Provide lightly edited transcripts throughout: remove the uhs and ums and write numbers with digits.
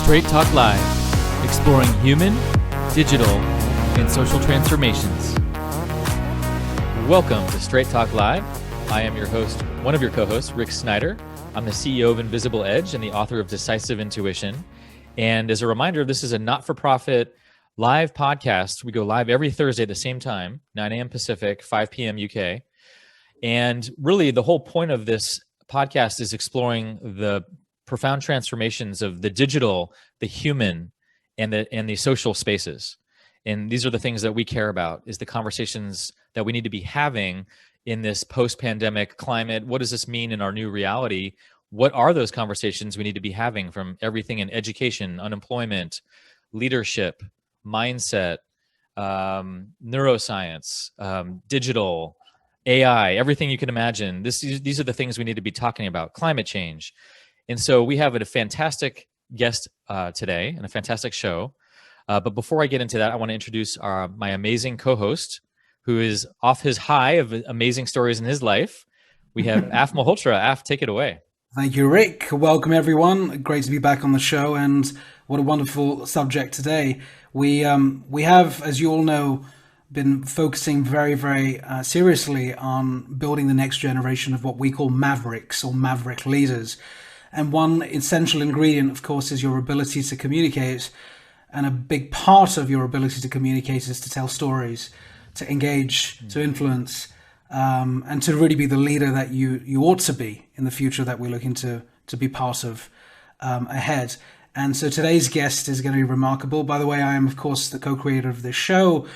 Straight Talk Live, exploring human, digital, and social transformations. Welcome to Straight Talk Live. I am your host, one of your co-hosts, Rick Snyder. I'm the CEO of Invisible Edge and the author of Decisive Intuition. And as a reminder, this is a not-for-profit live podcast. We go live every Thursday at the same time, 9 a.m. Pacific, 5 p.m. UK. And really, the whole point of this podcast is exploring the profound transformations of the digital, the human, and the social spaces. And these are the things that we care about, is the conversations that we need to be having in this post-pandemic climate. What does this mean in our new reality? What are those conversations we need to be having, from everything in education, unemployment, leadership, mindset, neuroscience, digital, AI, everything you can imagine. These are the things we need to be talking about, climate change. And so we have a fantastic guest today and a fantastic show. But before I get into that, I want to introduce my amazing co-host, who is off his high of amazing stories in his life. We have Af Malhotra. Af, take it away. Thank you, Rick. Welcome, everyone. Great to be back on the show, and what a wonderful subject today. We have, as you all know, been focusing very, very seriously on building the next generation of what we call mavericks or maverick leaders. And one essential ingredient, of course, is your ability to communicate. And a big part of your ability to communicate is to tell stories, to engage, to influence, and to really be the leader that you ought to be in the future that we're looking to be part of ahead. And so today's guest is going to be remarkable. By the way, I am, of course, the co-creator of this show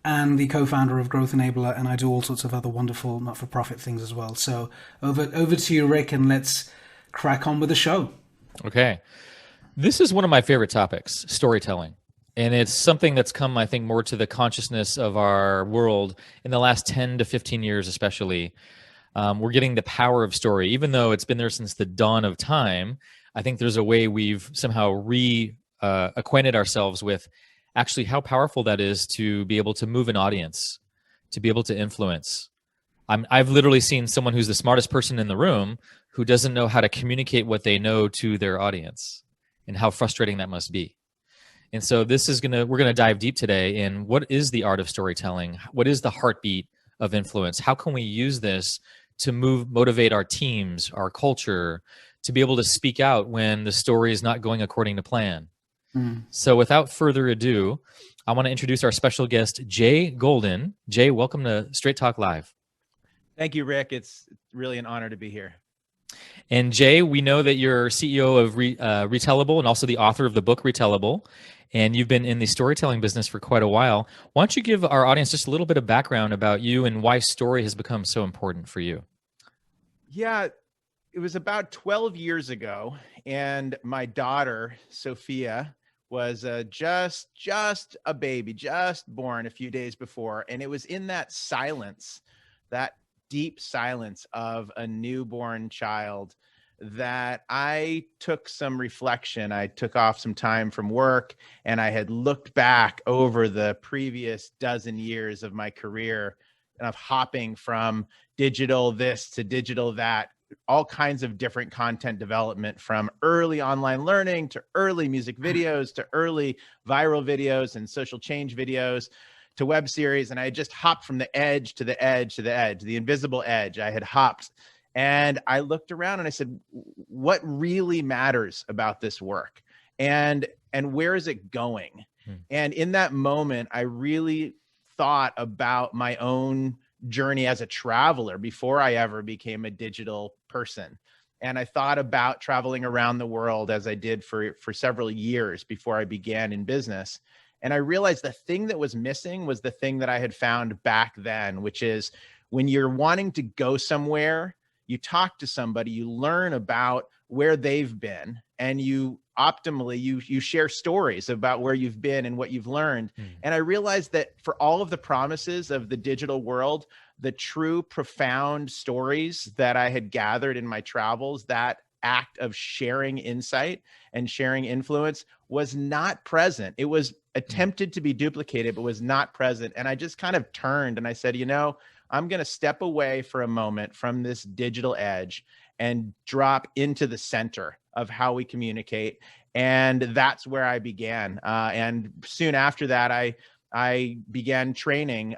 and the co-founder of Growth Enabler, and I do all sorts of other wonderful not-for-profit things as well. So over to you, Rick, and let's crack on with the show. Okay. This is one of my favorite topics, storytelling. And it's something that's come, I think, more to the consciousness of our world in the last 10 to 15 years, especially. We're getting the power of story. Even though it's been there since the dawn of time, I think there's a way we've somehow acquainted ourselves with actually how powerful that is to be able to move an audience, to be able to influence. I've literally seen someone who's the smartest person in the room who doesn't know how to communicate what they know to their audience, and how frustrating that must be. And so we're gonna dive deep today in what is the art of storytelling? What is the heartbeat of influence? How can we use this to motivate our teams, our culture, to be able to speak out when the story is not going according to plan? So without further ado, I want to introduce our special guest, Jay Golden. Jay, welcome to Straight Talk Live. Thank you, Rick. It's really an honor to be here. And Jay, we know that you're CEO of Retellable and also the author of the book Retellable, and you've been in the storytelling business for quite a while. Why don't you give our audience just a little bit of background about you and why story has become so important for you? Yeah, it was about 12 years ago, and my daughter, Sophia, was just a baby, just born a few days before. And it was in that silence, that deep silence of a newborn child, that I took some reflection. I took off some time from work, and I had looked back over the previous dozen years of my career of hopping from digital this to digital that, all kinds of different content development, from early online learning to early music videos to early viral videos and social change videos to web series. And I had just hopped from the edge to the edge to the edge, the invisible edge. I had hopped, and I looked around and I said, what really matters about this work? And where is it going? And in that moment, I really thought about my own journey as a traveler before I ever became a digital person. And I thought about traveling around the world, as I did for several years before I began in business. And I realized the thing that was missing was the thing that I had found back then, which is when you're wanting to go somewhere, you talk to somebody, you learn about where they've been, and you share stories about where you've been and what you've learned. And I realized that for all of the promises of the digital world, the true profound stories that I had gathered in my travels, that act of sharing insight and sharing influence, was not present. It was attempted to be duplicated, but was not present. And I just kind of turned and I said, I'm going to step away for a moment from this digital edge and drop into the center of how we communicate. And that's where I began. And soon after that, I began training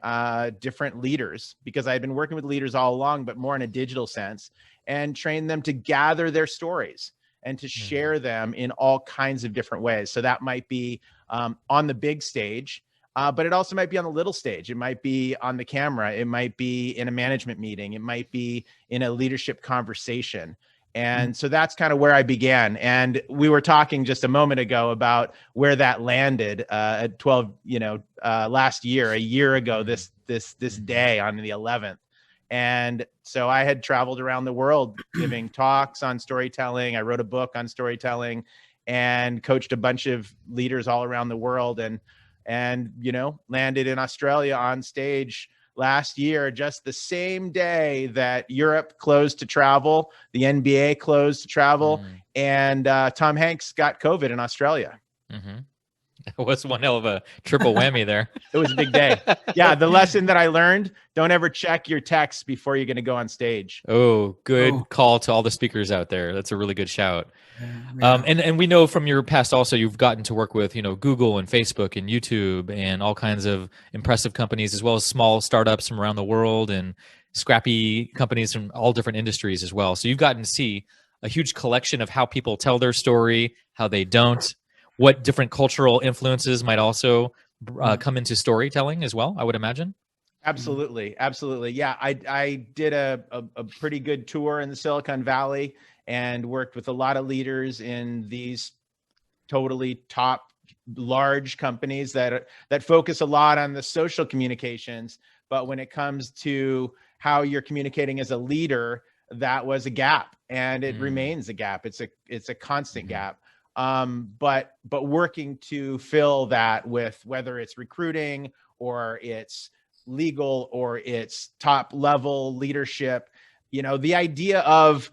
different leaders, because I had been working with leaders all along, but more in a digital sense, and train them to gather their stories and to share them in all kinds of different ways. So that might be on the big stage, but it also might be on the little stage. It might be on the camera. It might be in a management meeting. It might be in a leadership conversation. And so that's kind of where I began. And we were talking just a moment ago about where that landed at 12, last year, a year ago, this day on the 11th. And so I had traveled around the world giving talks on storytelling. I wrote a book on storytelling and coached a bunch of leaders all around the world, and landed in Australia on stage last year, just the same day that Europe closed to travel, the NBA closed to travel, and Tom Hanks got COVID in Australia. It was one hell of a triple whammy there. It was a big day. Yeah, the lesson that I learned: don't ever check your texts before you're going to go on stage. Oh, good call to all the speakers out there. That's a really good shout. Yeah. And we know from your past also, you've gotten to work with, Google and Facebook and YouTube and all kinds of impressive companies, as well as small startups from around the world and scrappy companies from all different industries as well. So you've gotten to see a huge collection of how people tell their story, how they don't, what different cultural influences might also come into storytelling as well, I would imagine. Absolutely. Absolutely. Yeah. I did a pretty good tour in the Silicon Valley and worked with a lot of leaders in these totally top large companies that focus a lot on the social communications. But when it comes to how you're communicating as a leader, that was a gap, and it remains a gap. It's a constant gap. But working to fill that with, whether it's recruiting or it's legal or it's top level leadership, the idea of,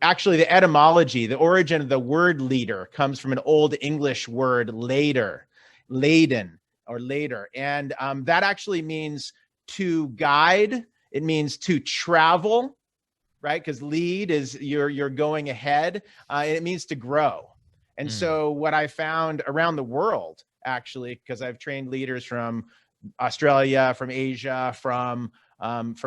actually the etymology, the origin of the word leader comes from an old English word, laden or later. And that actually means to guide. It means to travel, right? Because lead is you're going ahead. And it means to grow. And so what I found around the world, actually, because I've trained leaders from Australia, from Asia, from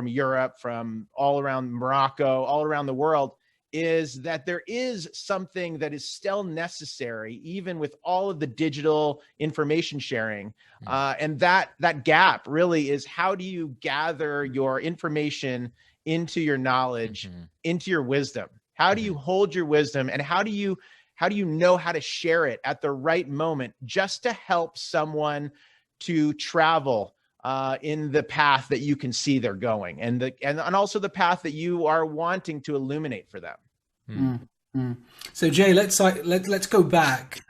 Europe, from all around Morocco, all around the world, is that there is something that is still necessary, even with all of the digital information sharing. And that gap really is, how do you gather your information into your knowledge, into your wisdom? How do you hold your wisdom, and how do you know how to share it at the right moment, just to help someone to travel in the path that you can see they're going, and also the path that you are wanting to illuminate for them. So Jay, let's go back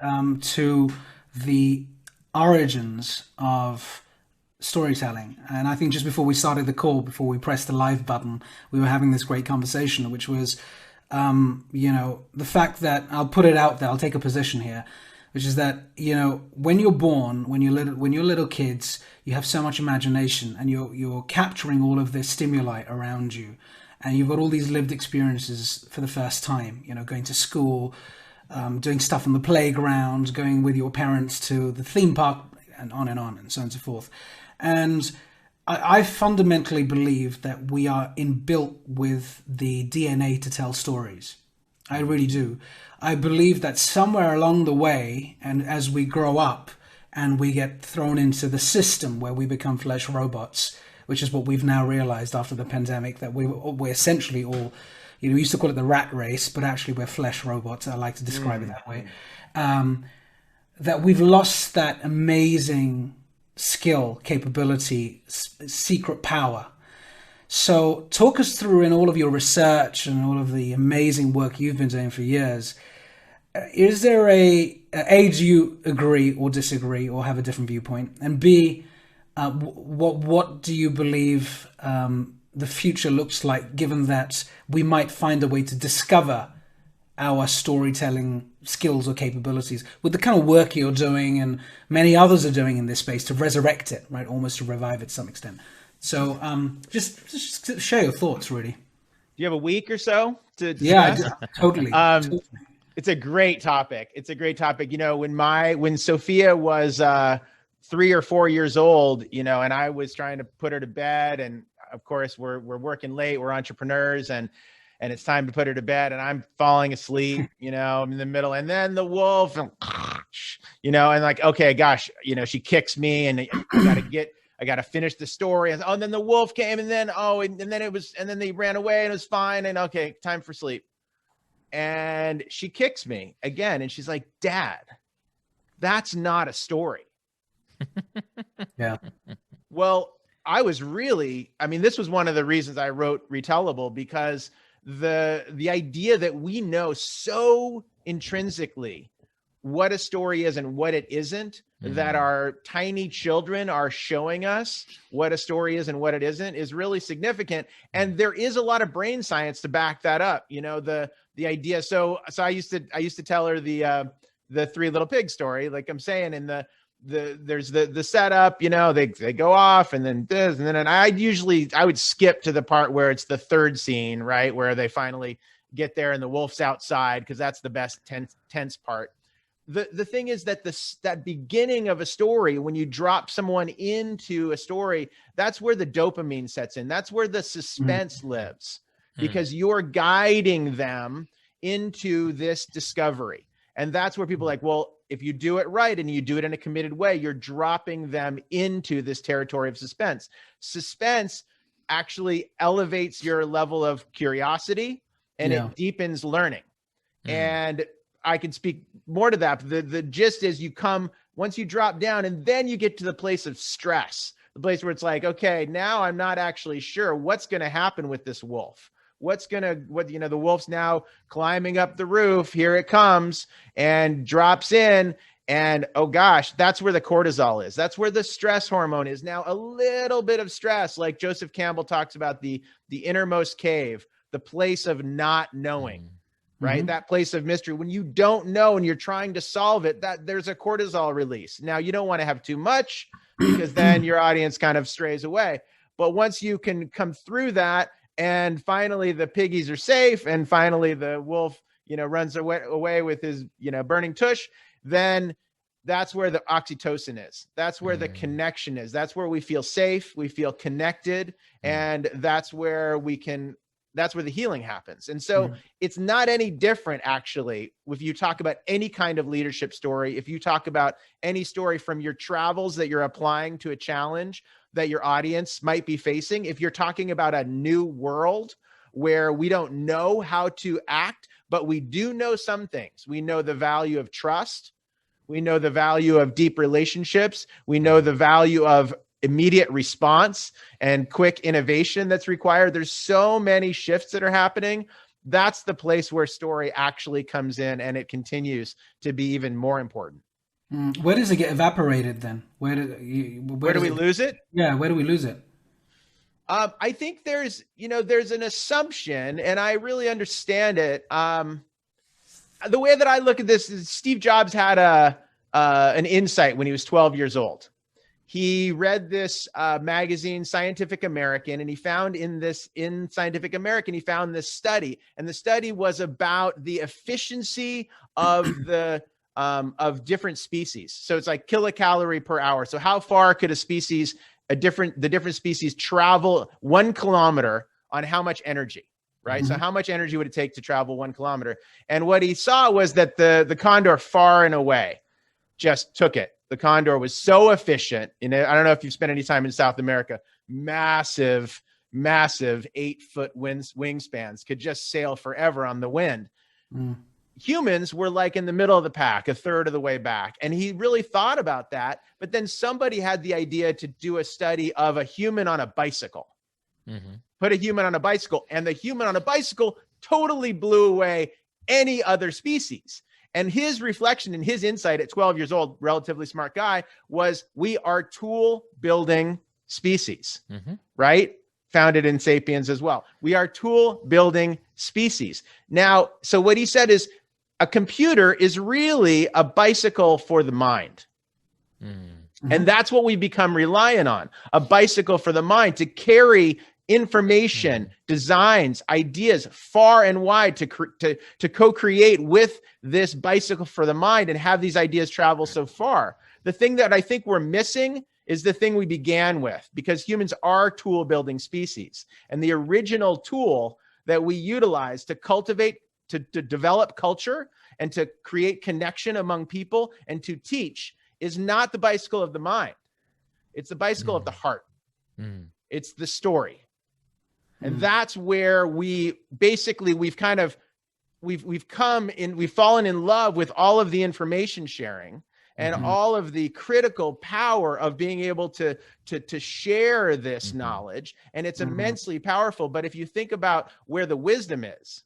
to the origins of storytelling. And I think just before we started the call, before we pressed the live button, we were having this great conversation, which was the fact that, I'll put it out there, I'll take a position here, which is that, when you're born, when you're little kids, you have so much imagination, and you're capturing all of this stimuli around you, and you've got all these lived experiences for the first time, going to school, doing stuff on the playground, going with your parents to the theme park, and on, and so on and so forth. And I fundamentally believe that we are inbuilt with the DNA to tell stories. I really do. I believe that somewhere along the way, and as we grow up and we get thrown into the system where we become flesh robots, which is what we've now realized after the pandemic, that we're essentially all, we used to call it the rat race, but actually we're flesh robots. I like to describe it that way. That we've lost that amazing skill, capability, secret power. So talk us through, in all of your research and all of the amazing work you've been doing for years, is there A, do you agree or disagree or have a different viewpoint? And B, what do you believe the future looks like, given that we might find a way to discover our storytelling skills or capabilities with the kind of work you're doing and many others are doing in this space, to resurrect it, right? Almost to revive it to some extent. So just share your thoughts, really. Do you have a week or so to Yeah, discuss? totally. Totally. It's a great topic. It's a great topic. When Sophia was 3 or 4 years old, and I was trying to put her to bed, and of course we're working late, we're entrepreneurs, and it's time to put her to bed, and I'm falling asleep, I'm in the middle, and then the wolf, and like, okay, gosh, she kicks me, and I got to finish the story. And then the wolf came, and then and then they ran away, and it was fine, and okay, time for sleep. And she kicks me again, and she's like, Dad, that's not a story. Yeah. Well, this was one of the reasons I wrote Retellable, because the idea that we know so intrinsically what a story is and what it isn't, that our tiny children are showing us what a story is and what it isn't, is really significant. And there is a lot of brain science to back that up. The idea. So I used to tell her the Three Little Pigs story, like I'm saying, and there's the setup, they go off, and then this, and then I would skip to the part where it's the third scene, right, where they finally get there and the wolf's outside, because that's the best tense part. The thing is that that beginning of a story, when you drop someone into a story, that's where the dopamine sets in. That's where the suspense lives, because you're guiding them into this discovery. And that's where people are like, well, if you do it right and you do it in a committed way, you're dropping them into this territory of suspense. Suspense actually elevates your level of curiosity, and it deepens learning. And I can speak more to that. But the gist is, once you drop down, and then you get to the place of stress, the place where it's like, okay, now I'm not actually sure what's going to happen with this wolf. The wolf's now climbing up the roof. Here it comes, and drops in. And oh gosh, that's where the cortisol is. That's where the stress hormone is. Now a little bit of stress, like Joseph Campbell talks about, the innermost cave, the place of not knowing, right? That place of mystery. When you don't know and you're trying to solve it, that there's a cortisol release. Now you don't want to have too much, because then your audience kind of strays away. But once you can come through that, and finally the piggies are safe, and finally the wolf, runs away with his, burning tush, then that's where the oxytocin is. That's where the connection is. That's where we feel safe, we feel connected, and that's where the healing happens. And so it's not any different, actually, if you talk about any kind of leadership story, if you talk about any story from your travels that you're applying to a challenge that your audience might be facing. If you're talking about a new world where we don't know how to act, but we do know some things. We know the value of trust. We know the value of deep relationships. We know the value of immediate response and quick innovation that's required. There's so many shifts that are happening. That's the place where story actually comes in, and it continues to be even more important. Where does it get evaporated then? Where do we lose it? Yeah, where do we lose it? I think there's an assumption, and I really understand it. The way that I look at this is, Steve Jobs had an insight when he was 12 years old. He read this magazine, Scientific American, and he found in Scientific American, he found this study, and the study was about the efficiency of of different species. So it's like kilocalorie per hour. So how far could the different species travel 1 kilometer on how much energy, right? So how much energy would it take to travel 1 kilometer? And what he saw was that the condor far and away just took it. The condor was so efficient. I don't know if you've spent any time in South America, massive 8-foot wingspans, could just sail forever on the wind. Humans were like in the middle of the pack, a third of the way back. And he really thought about that. But then somebody had the idea to do a study of a human on a bicycle. Put a human on a bicycle, and the human on a bicycle totally blew away any other species. And his reflection and his insight at 12 years old, relatively smart guy, was we are tool building species, right? Founded in Sapiens as well. We are tool building species. Now, so what he said is, a computer is really a bicycle for the mind. And that's what we become reliant on, a bicycle for the mind to carry information, designs, ideas far and wide to co-create with this bicycle for the mind and have these ideas travel so far. The thing that I think we're missing is the thing we began with, because humans are tool building species. And the original tool that we utilize to cultivate, to develop culture and to create connection among people and to teach is not the bicycle of the mind. It's the bicycle of the heart. It's the story. And that's where we've fallen in love with all of the information sharing and all of the critical power of being able to share this knowledge. And it's immensely powerful. But if you think about where the wisdom is,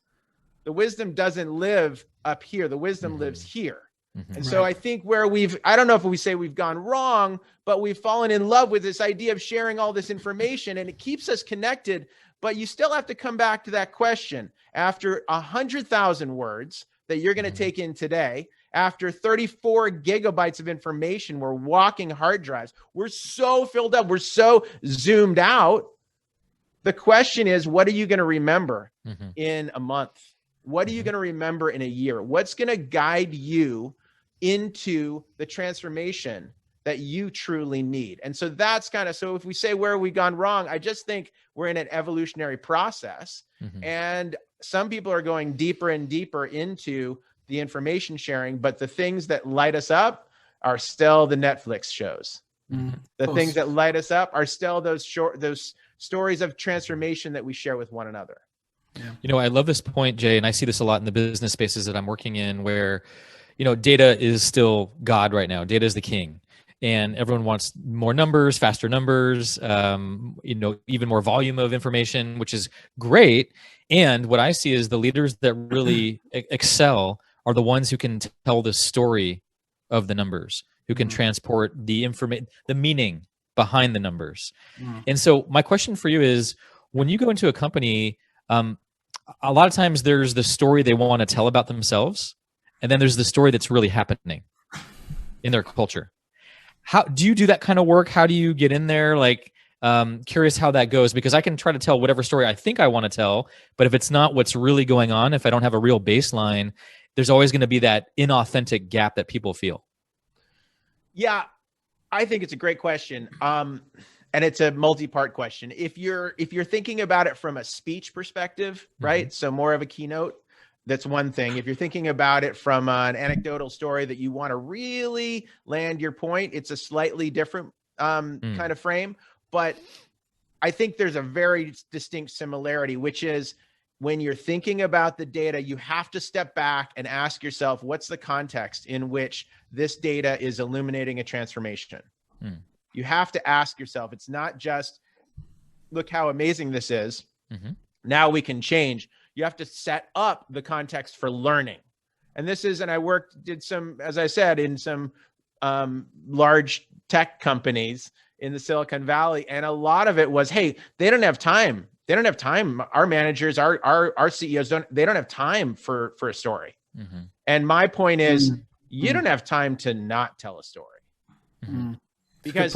the wisdom doesn't live up here. The wisdom lives here. And so I think where I don't know if we say we've gone wrong, but we've fallen in love with this idea of sharing all this information, and it keeps us connected. But you still have to come back to that question. After 100,000 words that you're going to take in today, after 34 gigabytes of information, we're walking hard drives. We're so filled up. We're so zoomed out. The question is, what are you going to remember in a month? What are you going to remember in a year? What's going to guide you into the transformation that you truly need? And so that's so if we say where we've gone wrong, I just think we're in an evolutionary process. And some people are going deeper and deeper into the information sharing, but the things that light us up are still the Netflix shows. The things that light us up are still those stories of transformation that we share with one another. You know, I love this point, Jay, and I see this a lot in the business spaces that I'm working in where, you know, data is still God right now. Data is the king. And everyone wants more numbers, faster numbers, you know, even more volume of information, which is great. And what I see is the leaders that really excel are the ones who can tell the story of the numbers, who can transport the information, the meaning behind the numbers. And so my question for you is, when you go into a company, a lot of times there's the story they want to tell about themselves, and then there's the story that's really happening in their culture. How do you do that kind of work? How do you get in there? Like, curious how that goes, because I can try to tell whatever story I think I want to tell, but if it's not what's really going on, if I don't have a real baseline, there's always going to be that inauthentic gap that people feel. Yeah, I think it's a great question. And it's a multi-part question. If you're thinking about it from a speech perspective, right? So more of a keynote, that's one thing. If you're thinking about it from an anecdotal story that you want to really land your point, it's a slightly different kind of frame. But I think there's a very distinct similarity, which is when you're thinking about the data, you have to step back and ask yourself, what's the context in which this data is illuminating a transformation? You have to ask yourself, it's not just, look how amazing this is. Now we can change. You have to set up the context for learning. And this is, and I did some, as I said, in some large tech companies in the Silicon Valley. And a lot of it was, hey, they don't have time. They don't have time. Our managers, our CEOs they don't have time for a story. And my point is, you don't have time to not tell a story. Because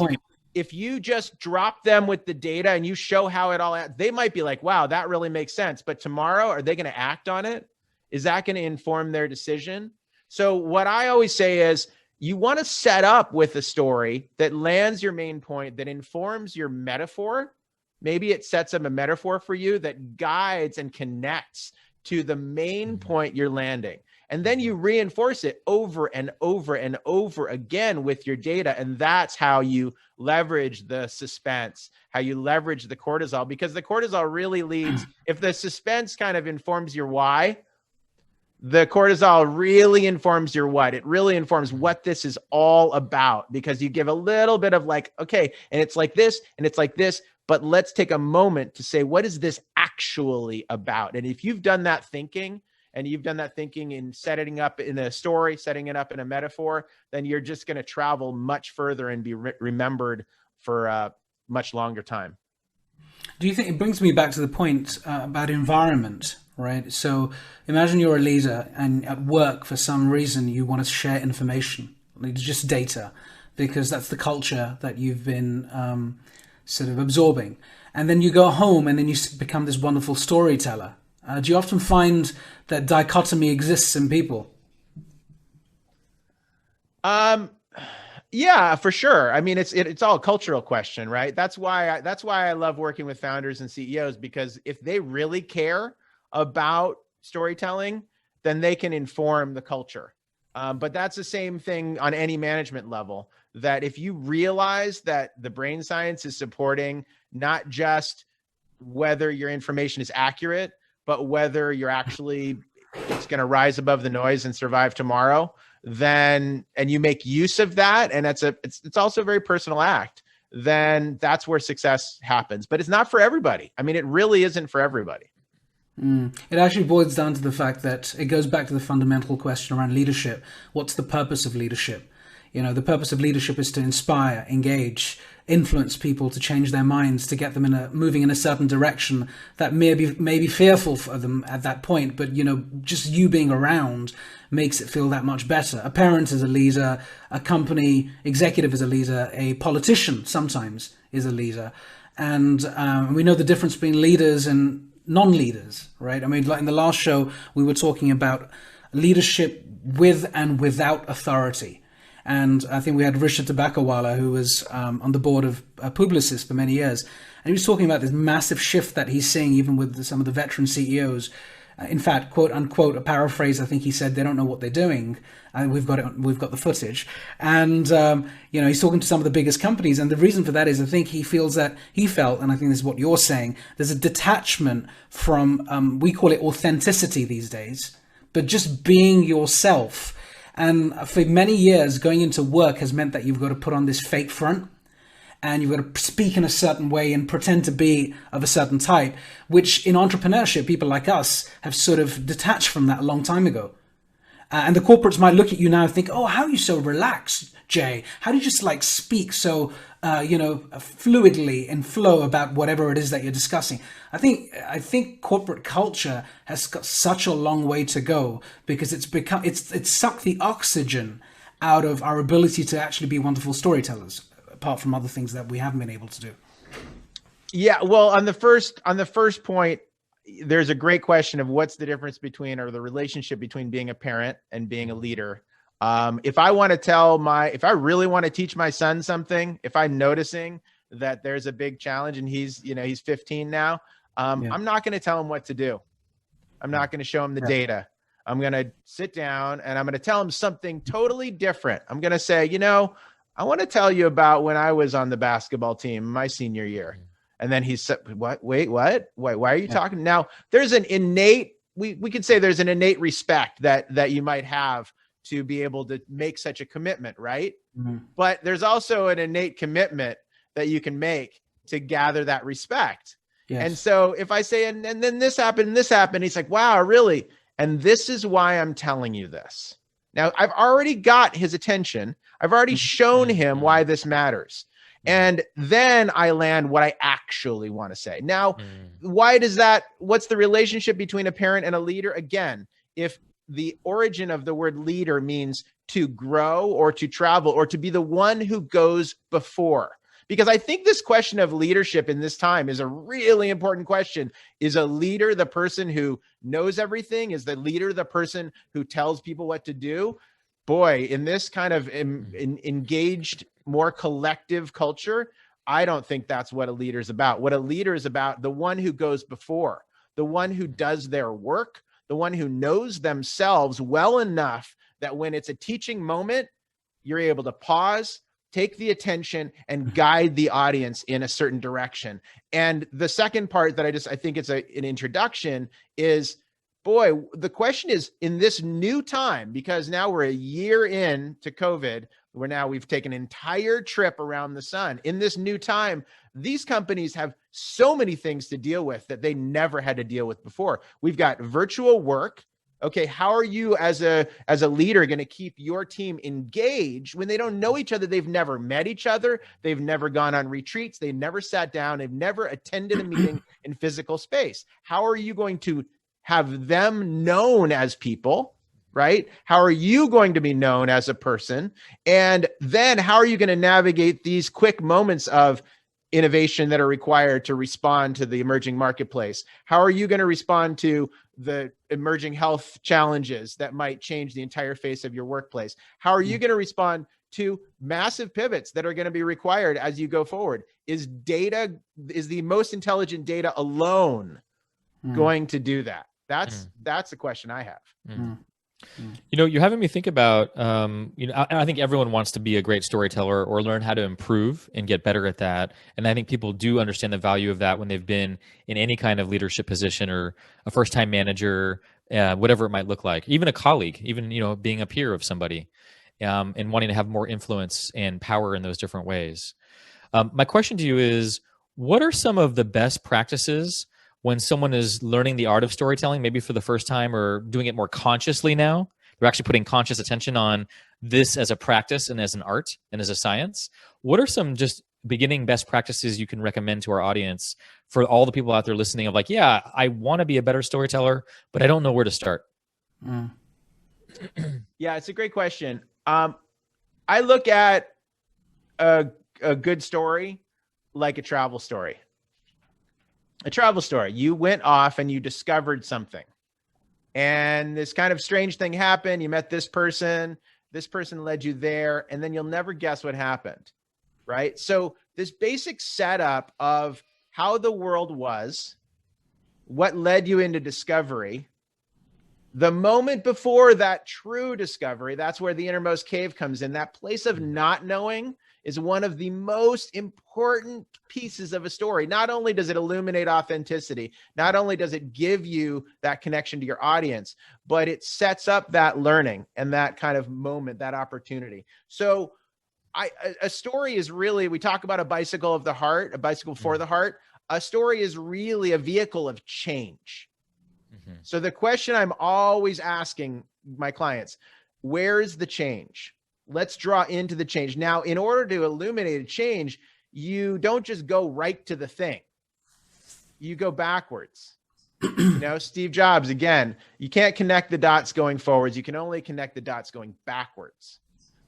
if you just drop them with the data and you show how it all, they might be like, wow, that really makes sense. But tomorrow, are they going to act on it? Is that going to inform their decision? So what I always say is, you want to set up with a story that lands your main point, that informs your metaphor. Maybe it sets up a metaphor for you that guides and connects to the main point you're landing. And then you reinforce it over and over and over again with your data. And that's how you leverage the suspense, how you leverage the cortisol, because the cortisol really leads, if the suspense kind of informs your why, the cortisol really informs your what. It really informs what this is all about, because you give a little bit of like, okay, and it's like this, and it's like this, but let's take a moment to say, what is this actually about? And if you've done that thinking, and you've done that thinking in setting up in a story, setting it up in a metaphor, then you're just going to travel much further and be remembered for a much longer time. Do you think it brings me back to the point about environment, right? So imagine you're a leader and at work, for some reason, you want to share information, like just data because that's the culture that you've been sort of absorbing. And then you go home and then you become this wonderful storyteller. Do you often find that dichotomy exists in people? Yeah, for sure. I mean, it's all a cultural question, right? That's why I love working with founders and CEOs, because if they really care about storytelling, then they can inform the culture. But that's the same thing on any management level, that if you realize that the brain science is supporting not just whether your information is accurate, but whether you're actually, it's going to rise above the noise and survive tomorrow, then, and you make use of that, and it's also a very personal act, then that's where success happens. But it's not for everybody. I mean, it really isn't for everybody. It actually boils down to the fact that it goes back to the fundamental question around leadership. What's the purpose of leadership? You know, the purpose of leadership is to inspire, engage, influence people to change their minds, to get them moving in a certain direction that may be fearful for them at that point. But, you know, just you being around makes it feel that much better. A parent is a leader, a company executive is a leader, a politician sometimes is a leader. And we know the difference between leaders and non-leaders, right? I mean, like in the last show, we were talking about leadership with and without authority. And I think we had Risha Tabakawala, who was on the board of Publicis for many years. And he was talking about this massive shift that he's seeing even with some of the veteran CEOs. In fact, quote unquote, a paraphrase, I think he said, they don't know what they're doing. And we've got the footage. And, you know, he's talking to some of the biggest companies. And the reason for that is I think he felt, and I think this is what you're saying, there's a detachment from, we call it authenticity these days, but just being yourself. And for many years, going into work has meant that you've got to put on this fake front, and you've got to speak in a certain way and pretend to be of a certain type, which in entrepreneurship, people like us have sort of detached from that a long time ago. And the corporates might look at you now and think, oh, how are you so relaxed, Jay? How do you just like speak so, fluidly and flow about whatever it is that you're discussing? I think corporate culture has got such a long way to go, because it's sucked the oxygen out of our ability to actually be wonderful storytellers, apart from other things that we haven't been able to do. Yeah, well, on the first point, there's a great question of what's the difference between, or the relationship between being a parent and being a leader. If I really want to teach my son something, if I'm noticing that there's a big challenge and he's 15 now, I'm not going to tell him what to do. I'm not going to show him the data. I'm going to sit down and I'm going to tell him something totally different. I'm going to say, I want to tell you about when I was on the basketball team my senior year. And then he said, what? Wait, what? Why are you talking? Now, there's an innate, we could say there's an innate respect that you might have to be able to make such a commitment, right? Mm-hmm. But there's also an innate commitment that you can make to gather that respect. Yes. And so if I say, and then this happened, he's like, wow, really? And this is why I'm telling you this. Now, I've already got his attention. I've already shown him why this matters. And then I land what I actually want to say. Now, what's the relationship between a parent and a leader? Again, if the origin of the word leader means to grow or to travel or to be the one who goes before, because I think this question of leadership in this time is a really important question. Is a leader the person who knows everything? Is the leader the person who tells people what to do? Boy, in this kind of engaged, more collective culture, I don't think that's what a leader is about. What a leader is about, the one who goes before, the one who does their work, the one who knows themselves well enough that when it's a teaching moment, you're able to pause, take the attention, and guide the audience in a certain direction. And the second part that I think it's an introduction is, boy, the question is, in this new time, because now we're a year in to COVID, we've taken an entire trip around the sun. In this new time, these companies have so many things to deal with that they never had to deal with before. We've got virtual work. Okay, how are you as a leader going to keep your team engaged when they don't know each other? They've never met each other. They've never gone on retreats. They've never sat down. They've never attended a meeting in physical space. How are you going to have them known as people, right? How are you going to be known as a person? And then how are you going to navigate these quick moments of innovation that are required to respond to the emerging marketplace? How are you going to respond to the emerging health challenges that might change the entire face of your workplace? How are you going to respond to massive pivots that are going to be required as you go forward? Is the most intelligent data alone going to do that? That's the question I have. You're having me think about, I think everyone wants to be a great storyteller or learn how to improve and get better at that. And I think people do understand the value of that when they've been in any kind of leadership position or a first-time manager, whatever it might look like, even a colleague, even, being a peer of somebody, and wanting to have more influence and power in those different ways. My question to you is, what are some of the best practices when someone is learning the art of storytelling, maybe for the first time or doing it more consciously now? They're actually putting conscious attention on this as a practice and as an art and as a science. What are some just beginning best practices you can recommend to our audience for all the people out there listening of like, yeah, I want to be a better storyteller, but I don't know where to start? Yeah, it's a great question. I look at a good story like a travel story. A travel story. You went off and you discovered something. And this kind of strange thing happened. You met this person led you there, and then you'll never guess what happened, right? So this basic setup of how the world was, what led you into discovery, the moment before that true discovery, that's where the innermost cave comes in. That place of not knowing is one of the most important pieces of a story. Not only does it illuminate authenticity, not only does it give you that connection to your audience, but it sets up that learning and that kind of moment, that opportunity. So a story is really, we talk about a bicycle of the heart, a bicycle for the heart. A story is really a vehicle of change. So the question I'm always asking my clients, where's the change? Let's draw into the change. Now, in order to illuminate a change, you don't just go right to the thing. You go backwards. Steve Jobs, again, you can't connect the dots going forwards. You can only connect the dots going backwards.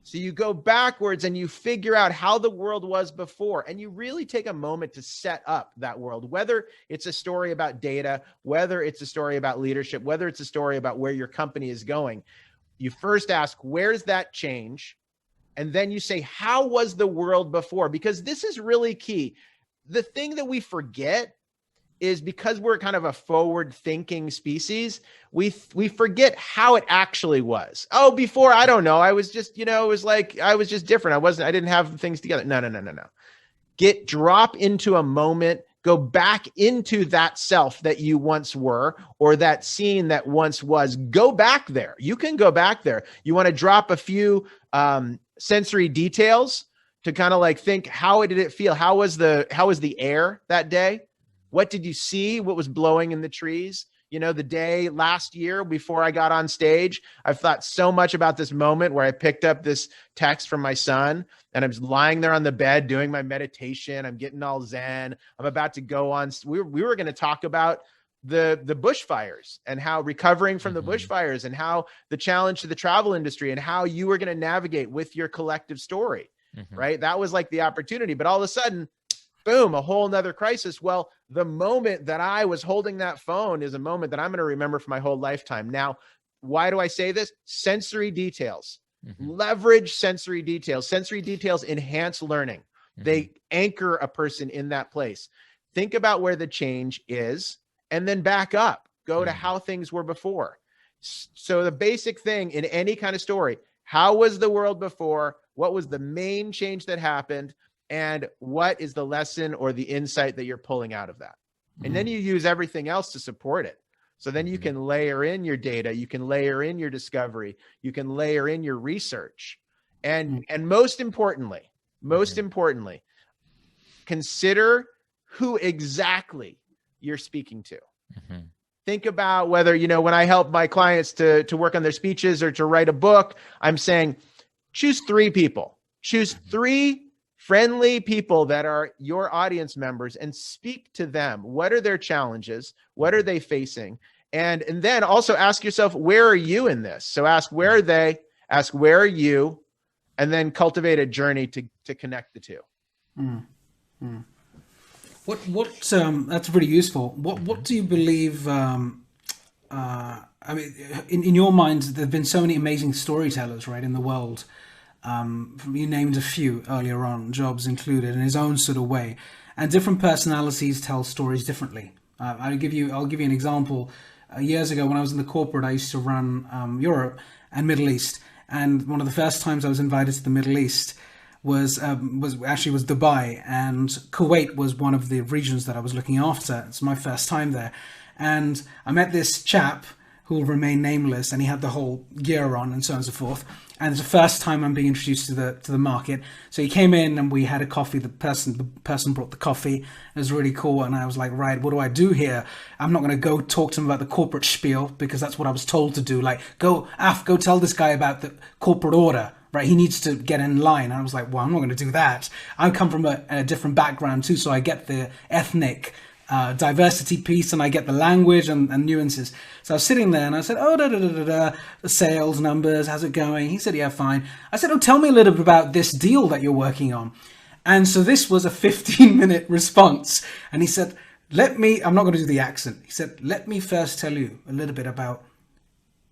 So you go backwards and you figure out how the world was before, and you really take a moment to set up that world, whether it's a story about data, whether it's a story about leadership, whether it's a story about where your company is going. You first ask, where's that change? And then you say, how was the world before? Because this is really key. The thing that we forget is, because we're kind of a forward-thinking species, we forget how it actually was. Oh, before, I don't know. I was just, it was like, I was just different. I didn't have things together. No. Drop into a moment, go back into that self that you once were, or that scene that once was. Go back there. You can go back there. You want to drop a few sensory details to kind of like think, how did it feel? How was the air that day? What did you see? What was blowing in the trees? The day last year before I got on stage, I've thought so much about this moment where I picked up this text from my son and I'm lying there on the bed doing my meditation. I'm getting all zen. I'm about to go on. We were going to talk about the bushfires and how recovering from the bushfires and how the challenge to the travel industry and how you were going to navigate with your collective story, right? That was like the opportunity, but all of a sudden, boom, a whole nother crisis. Well, the moment that I was holding that phone is a moment that I'm going to remember for my whole lifetime. Now, why do I say this? Sensory details. Leverage sensory details. Sensory details enhance learning. They anchor a person in that place. Think about where the change is and then back up. Go to how things were before. So the basic thing in any kind of story, how was the world before? What was the main change that happened? And what is the lesson or the insight that you're pulling out of that? And then you use everything else to support it. So then you can layer in your data, you can layer in your discovery, you can layer in your research. And most importantly, consider who exactly you're speaking to. Think about whether, when I help my clients to work on their speeches or to write a book, I'm saying, choose 3 people. Choose 3 friendly people that are your audience members and speak to them. What are their challenges? What are they facing? And then also ask yourself, where are you in this? So ask, where are they? Ask, where are you? And then cultivate a journey to connect the two. That's really useful. What do you believe? I mean, in your mind, there have been so many amazing storytellers, right, in the world. You named a few earlier on, Jobs included, in his own sort of way, and different personalities tell stories differently. I'll give you an example. Years ago, when I was in the corporate, I used to run Europe and Middle East, and one of the first times I was invited to the Middle East was Dubai, and Kuwait was one of the regions that I was looking after. It's my first time there, and I met this chap who will remain nameless, and he had the whole gear on and so on and so forth. And it's the first time I'm being introduced to the market. So he came in and we had a coffee. The person brought the coffee. It was really cool. And I was like, right, what do I do here? I'm not going to go talk to him about the corporate spiel, because that's what I was told to do. Like, go tell this guy about the corporate order, right? He needs to get in line. And I was like, well, I'm not going to do that. I come from a different background too, so I get the ethnic diversity piece, and I get the language and nuances. So I was sitting there and I said, the sales numbers, how's it going? He said, yeah, fine. I said, tell me a little bit about this deal that you're working on. And so this was a 15-minute response. And he said, I'm not going to do the accent. He said, let me first tell you a little bit about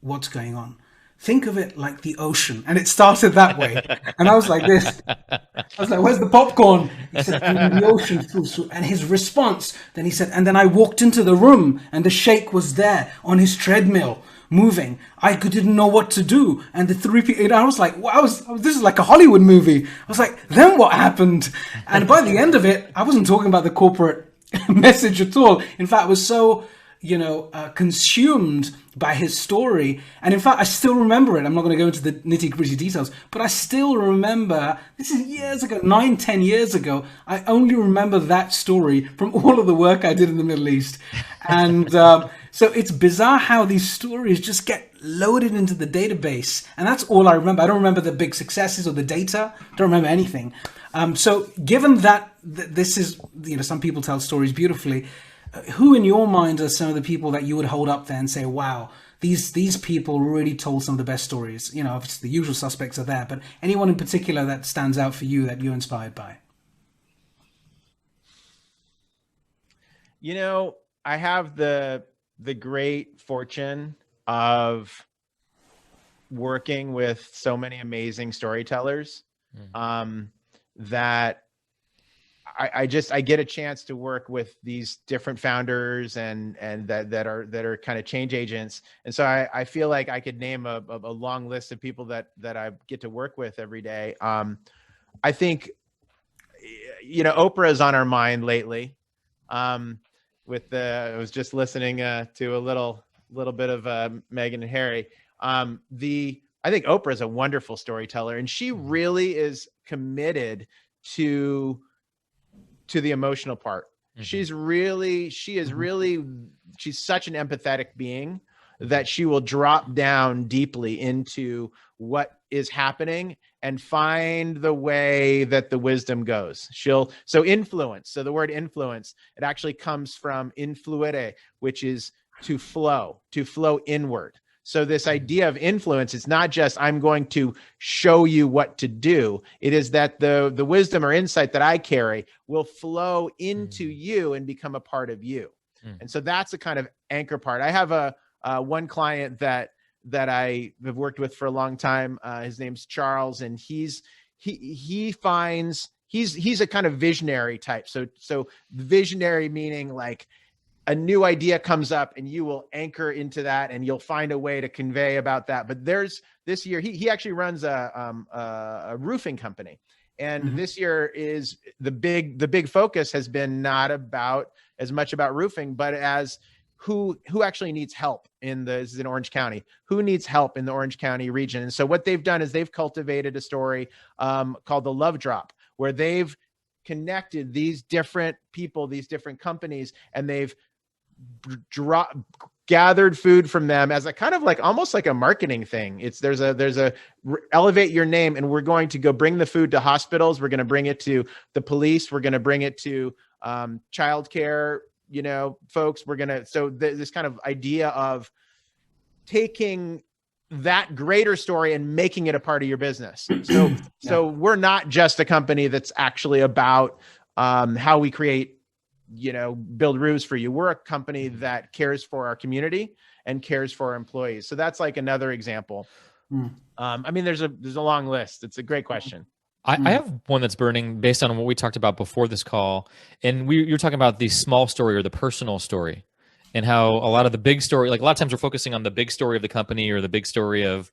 what's going on. Think of it like the ocean. And it started that way. And I was like this. I was like, where's the popcorn? He said, and the ocean flows through. And his response, then he said, and then I walked into the room and the sheikh was there on his treadmill moving. I didn't know what to do. And the three people, I was like, wow, this is like a Hollywood movie. I was like, then what happened? And by the end of it, I wasn't talking about the corporate message at all. In fact, I was so consumed by his story. And in fact, I still remember it. I'm not going to go into the nitty-gritty details, but I still remember, this is years ago, 9-10 years ago, I only remember that story from all of the work I did in the Middle East. And so it's bizarre how these stories just get loaded into the database. And that's all I remember. I don't remember the big successes or the data. I don't remember anything. So given that this is, some people tell stories beautifully, who in your mind are some of the people that you would hold up there and say, wow, these people really told some of the best stories? Obviously the usual suspects are there, but anyone in particular that stands out for you that you're inspired by? I have the great fortune of working with so many amazing storytellers that I get a chance to work with these different founders and that are kind of change agents. And so I feel like I could name a long list of people that I get to work with every day. I think, Oprah is on our mind lately. I was just listening to a little bit of Meghan and Harry. I think Oprah is a wonderful storyteller, and she really is committed to the emotional part. Mm-hmm. She's such an empathetic being that she will drop down deeply into what is happening and find the way that the wisdom goes. So influence. So the word influence, it actually comes from influere, which is to flow inward. So this idea of influence, it's not just I'm going to show you what to do. It is that the wisdom or insight that I carry will flow into you and become a part of you. And so that's the kind of anchor part. I have one client that I have worked with for a long time. His name's Charles, and he's a kind of visionary type. So visionary meaning like a new idea comes up and you will anchor into that and you'll find a way to convey about that. But there's this year, he actually runs a roofing company. And this year is the big focus has been not about as much about roofing, but as who actually needs help this is in Orange County, who needs help in the Orange County region. And so what they've done is they've cultivated a story called the Love Drop, where they've connected these different people, these different companies, and they've gathered food from them as a kind of like almost like a marketing thing. There's a elevate your name, and we're going to go bring the food to hospitals. We're going to bring it to the police. We're going to bring it to childcare folks, this kind of idea of taking that greater story and making it a part of your business. So we're not just a company that's actually about how we create, build roofs for you. We're a company that cares for our community and cares for our employees. So that's like another example. I mean, there's a long list. It's a great question. I have one that's burning based on what we talked about before this call. And you're talking about the small story or the personal story, and how a lot of the big story, like a lot of times we're focusing on the big story of the company or the big story of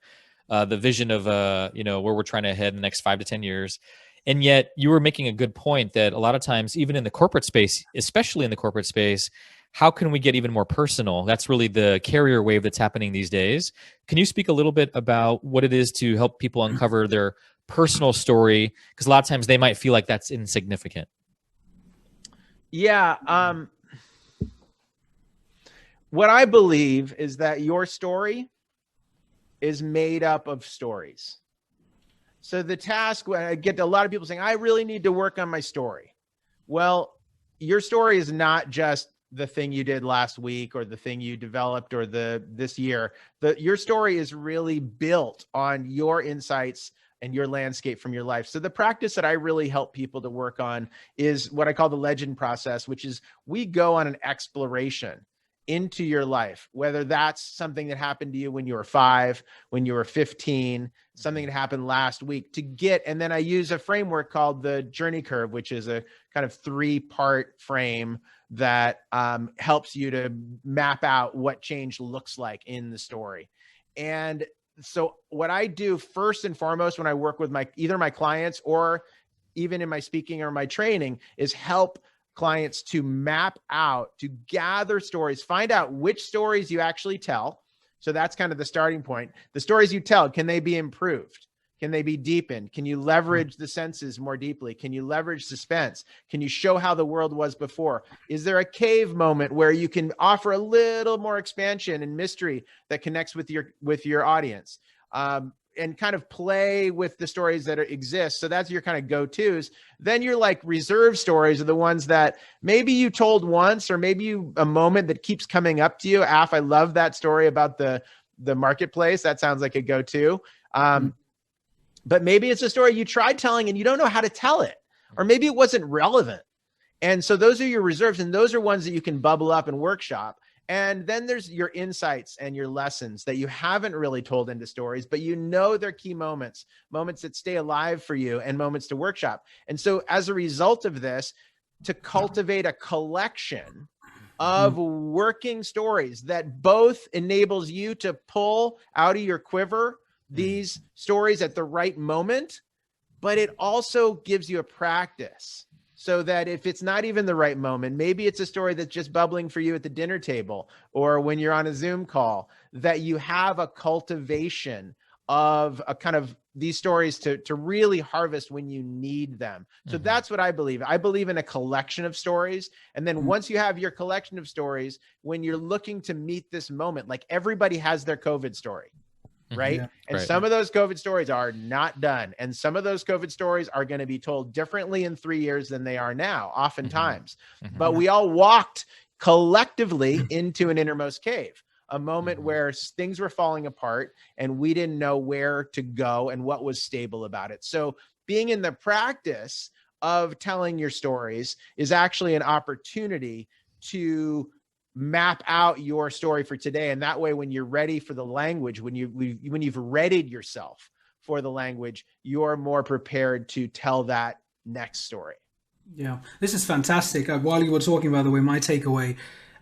the vision of, where we're trying to head in the next 5 to 10 years. And yet you were making a good point that a lot of times, even in the corporate space, especially in the corporate space, how can we get even more personal? That's really the carrier wave that's happening these days. Can you speak a little bit about what it is to help people uncover their personal story? Because a lot of times they might feel like that's insignificant. Yeah. What I believe is that your story is made up of stories. So the task, when I get a lot of people saying, I really need to work on my story. Well, your story is not just the thing you did last week or the thing you developed or this year. Your story is really built on your insights and your landscape from your life. So the practice that I really help people to work on is what I call the legend process, which is we go on an exploration into your life, whether that's something that happened to you when you were 5, when you were 15, something that happened last week and then I use a framework called the journey curve, which is a kind of 3-part frame that helps you to map out what change looks like in the story. And so what I do first and foremost when I work with either my clients or even in my speaking or my training is help clients to map out, to gather stories, find out which stories you actually tell. So that's kind of the starting point. The stories you tell, can they be improved? Can they be deepened? Can you leverage the senses more deeply? Can you leverage suspense? Can you show how the world was before? Is there a cave moment where you can offer a little more expansion and mystery that connects with your audience? And kind of play with the stories that exist. So that's your kind of go-tos. Then your like reserve stories are the ones that maybe you told once, or maybe a moment that keeps coming up to you. I love that story about the marketplace. That sounds like a go-to. But maybe it's a story you tried telling and you don't know how to tell it, or maybe it wasn't relevant. And so those are your reserves, and those are ones that you can bubble up and workshop. And then there's your insights and your lessons that you haven't really told into stories, but they're key moments that stay alive for you and moments to workshop. And so as a result of this, to cultivate a collection of working stories that both enables you to pull out of your quiver these stories at the right moment, but it also gives you a practice. So that if it's not even the right moment, maybe it's a story that's just bubbling for you at the dinner table or when you're on a Zoom call, that you have a cultivation of a kind of these stories to really harvest when you need them. So that's what I believe. I believe in a collection of stories. And then once you have your collection of stories, when you're looking to meet this moment, like everybody has their COVID story. Right. Yeah, and some of those COVID stories are not done. And some of those COVID stories are going to be told differently in 3 years than they are now, oftentimes. But we all walked collectively into an innermost cave, a moment where things were falling apart and we didn't know where to go and what was stable about it. So being in the practice of telling your stories is actually an opportunity to map out your story for today. And that way, when you're ready for the language, when you've readied yourself for the language, you're more prepared to tell that next story. Yeah, this is fantastic. While you were talking, by the way, my takeaway,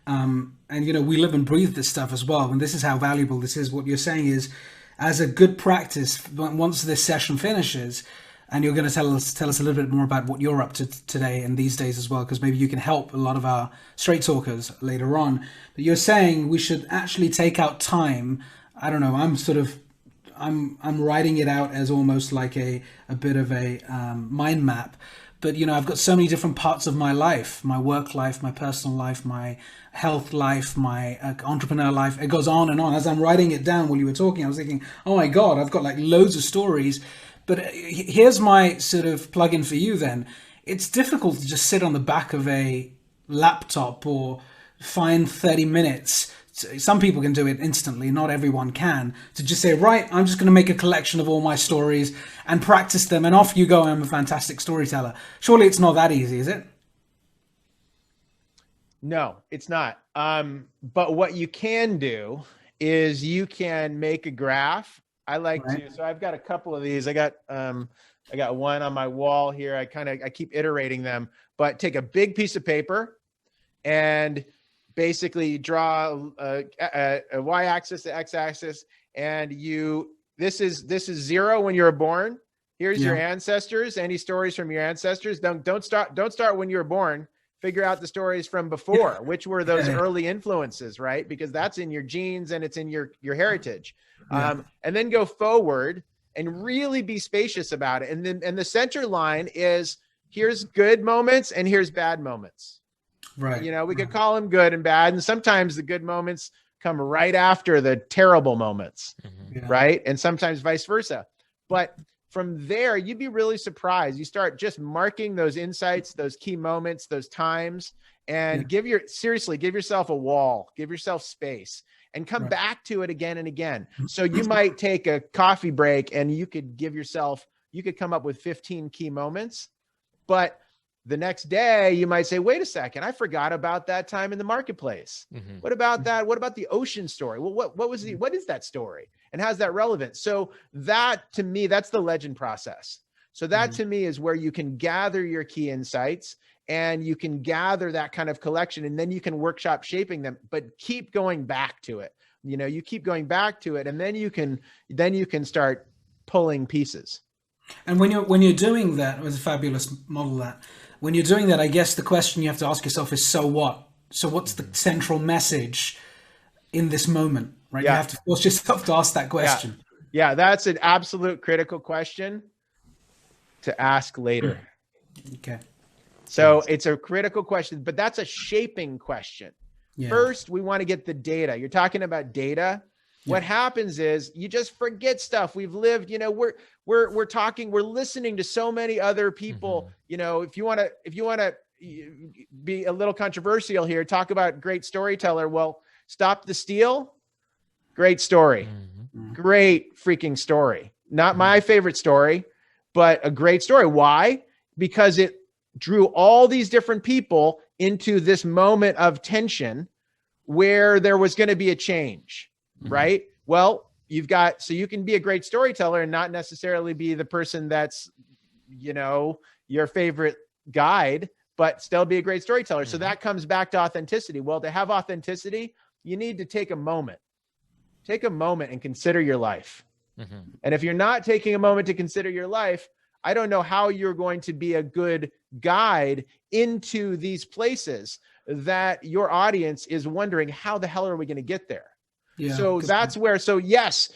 and we live and breathe this stuff as well. And this is how valuable this is. What you're saying is, as a good practice, once this session finishes, and you're going to tell us a little bit more about what you're up to today and these days as well, because maybe you can help a lot of our straight talkers later on. But you're saying we should actually take out time. I don't know. I'm writing it out as almost like a bit of a mind map. But I've got so many different parts of my life: my work life, my personal life, my health life, my entrepreneur life. It goes on and on. As I'm writing it down while you were talking, I was thinking, oh my God, I've got like loads of stories. But here's my sort of plug-in for you then. It's difficult to just sit on the back of a laptop or find 30 minutes. Some people can do it instantly, not everyone can, to just say, right, I'm just going to make a collection of all my stories and practice them, and off you go. I'm a fantastic storyteller. Surely it's not that easy, is it? No, it's not. But what you can do is you can make a graph. I like Right. to, so I've got a couple of these. I got one on my wall here. I keep iterating them, but take a big piece of paper and basically draw a y-axis, the x-axis, and this is 0 when you were born. Here's your ancestors. Any stories from your ancestors? Don't start when you were born. Figure out the stories from before, which were those early influences, right? Because that's in your genes and it's in your heritage. And then go forward and really be spacious about it. And the center line is, here's good moments and here's bad moments. Right. You know, we could call them good and bad. And sometimes the good moments come right after the terrible moments, right? And sometimes vice versa. But from there, you'd be really surprised. You start just marking those insights, those key moments, those times, and give yourself a wall, give yourself space, and come back to it again and again. So you might take a coffee break and you could come up with 15 key moments, but the next day you might say, wait a second, I forgot about that time in the marketplace. What about that? What about the ocean story? Well, what is that story? And how's that relevant? So that, to me, that's the legend process. So that to me is where you can gather your key insights and you can gather that kind of collection, and then you can workshop shaping them, but keep going back to it. You know, you keep going back to it, and then you can start pulling pieces. And when you're doing that, it was a fabulous model that. When you're doing that, I guess the question you have to ask yourself is, so what? So what's the central message in this moment, right? You have to force yourself to ask that question. Yeah, that's an absolute critical question to ask later. Okay. So it's a critical question, but that's a shaping question. First, we want to get the data. You're talking about data. What happens is you just forget stuff. We've lived, you know, we're listening to so many other people. You know, if you want to be a little controversial here, talk about great storyteller. Well, Stop the Steal. Great story. Great freaking story. Not my favorite story, but a great story. Why? Because it drew all these different people into this moment of tension where there was going to be a change, right? Well, so you can be a great storyteller and not necessarily be the person that's, you know, your favorite guide, but still be a great storyteller. So that comes back to authenticity. Well, to have authenticity, you need to take a moment and consider your life. And if you're not taking a moment to consider your life, I don't know how you're going to be a good guide into these places that your audience is wondering, how the hell are we going to get there? So that's where, yes,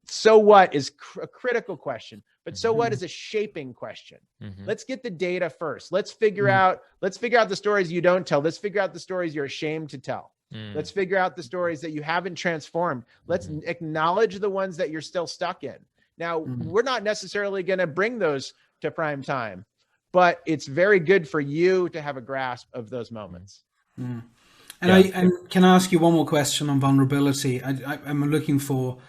so what is a critical question, but so what is a shaping question? Let's get the data first. Let's figure out the stories you don't tell. Let's figure out the stories you're ashamed to tell. Let's figure out the stories that you haven't transformed. Let's acknowledge the ones that you're still stuck in. Now, we're not necessarily going to bring those to prime time, but it's very good for you to have a grasp of those moments. And can I ask you one more question on vulnerability? I'm looking for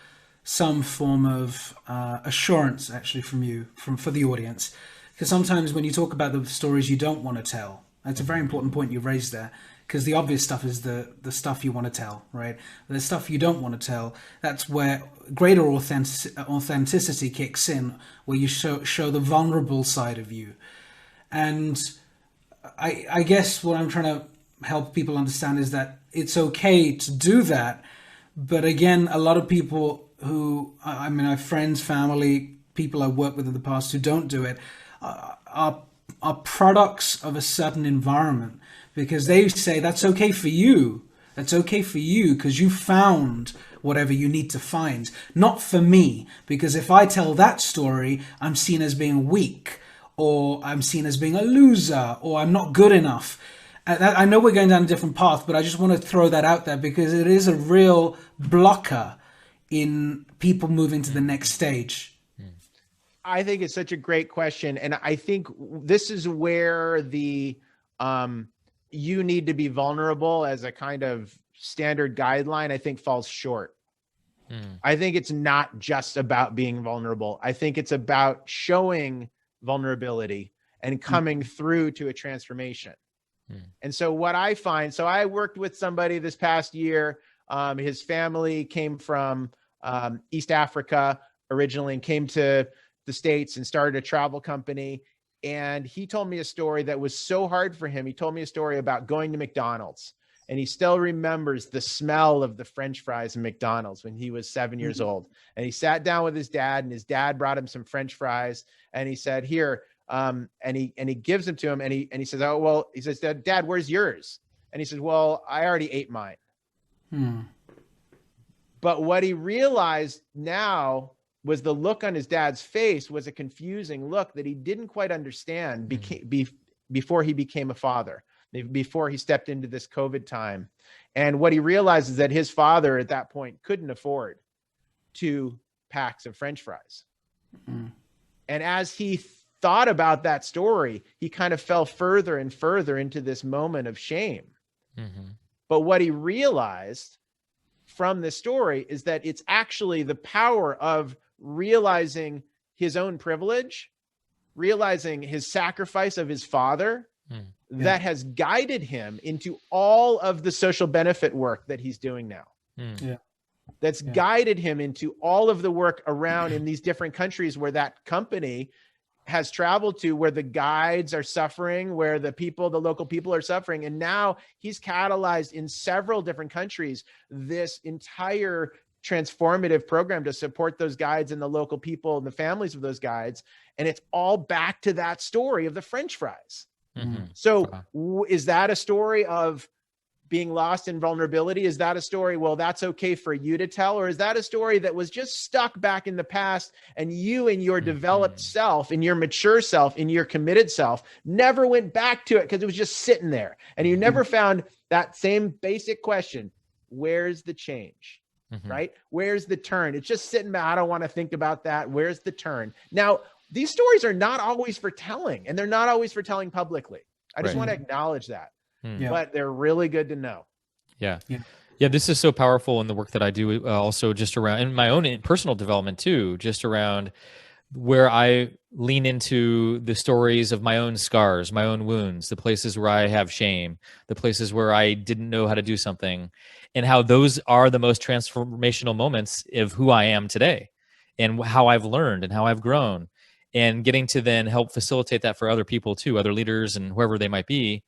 some form of assurance, actually, from you, for the audience, because sometimes when you talk about the stories you don't want to tell, that's a very important point you raised there. Because the obvious stuff is the stuff you want to tell, right? The stuff you don't want to tell, that's where greater authenticity kicks in, where you show the vulnerable side of you. And I guess what I'm trying to help people understand is that it's okay to do that. But again, a lot of people who, I have friends, family, people I worked with in the past who don't do it, are products of a certain environment. Because they say, that's okay for you. That's okay for you because you found whatever you need to find. Not for me, because if I tell that story, I'm seen as being weak, or I'm seen as being a loser, or I'm not good enough. I know we're going down a different path, but I just want to throw that out there because it is a real blocker in people moving to the next stage. I think it's such a great question. And I think this is where you need to be vulnerable as a kind of standard guideline, I think falls short. I think it's not just about being vulnerable. I think it's about showing vulnerability and coming through to a transformation. And so what I find, so I worked with somebody this past year. His family came from East Africa originally and came to the States and started a travel company. And he told me a story that was so hard for him. He told me a story about going to McDonald's, and he still remembers the smell of the French fries in McDonald's when he was 7 years old. And he sat down with his dad, and his dad brought him some French fries, and he said, "Here." And he gives them to him, and he says, "Oh, well," he says, "Dad, where's yours?" And he says, "Well, I already ate mine." But what he realized now was the look on his dad's face was a confusing look that he didn't quite understand before he became a father, before he stepped into this COVID time. And what he realized is that his father at that point couldn't afford 2 packs of French fries. And as he thought about that story, he kind of fell further and further into this moment of shame. But what he realized from this story is that it's actually the power of realizing his own privilege, realizing his sacrifice of his father, that has guided him into all of the social benefit work that he's doing now. That's guided him into all of the work around in these different countries where that company has traveled to, where the guides are suffering, where the local people are suffering. And now he's catalyzed in several different countries this entire transformative program to support those guides and the local people and the families of those guides. And it's all back to that story of the French fries. So is that a story of being lost in vulnerability? Is that a story, well, that's okay for you to tell? Or is that a story that was just stuck back in the past, and you in your developed self, in your mature self, in your committed self, never went back to it because it was just sitting there, and you never found that same basic question, where's the change? Right? Where's the turn? It's just sitting back. I don't want to think about that. Where's the turn? Now, these stories are not always for telling, and they're not always for telling publicly. I just want to acknowledge that. But they're really good to know. Yeah. This is so powerful in the work that I do, also just around in my own personal development too, just around where I lean into the stories of my own scars, my own wounds, the places where I have shame, the places where I didn't know how to do something, and how those are the most transformational moments of who I am today and how I've learned and how I've grown, and getting to then help facilitate that for other people too, other leaders and whoever they might be.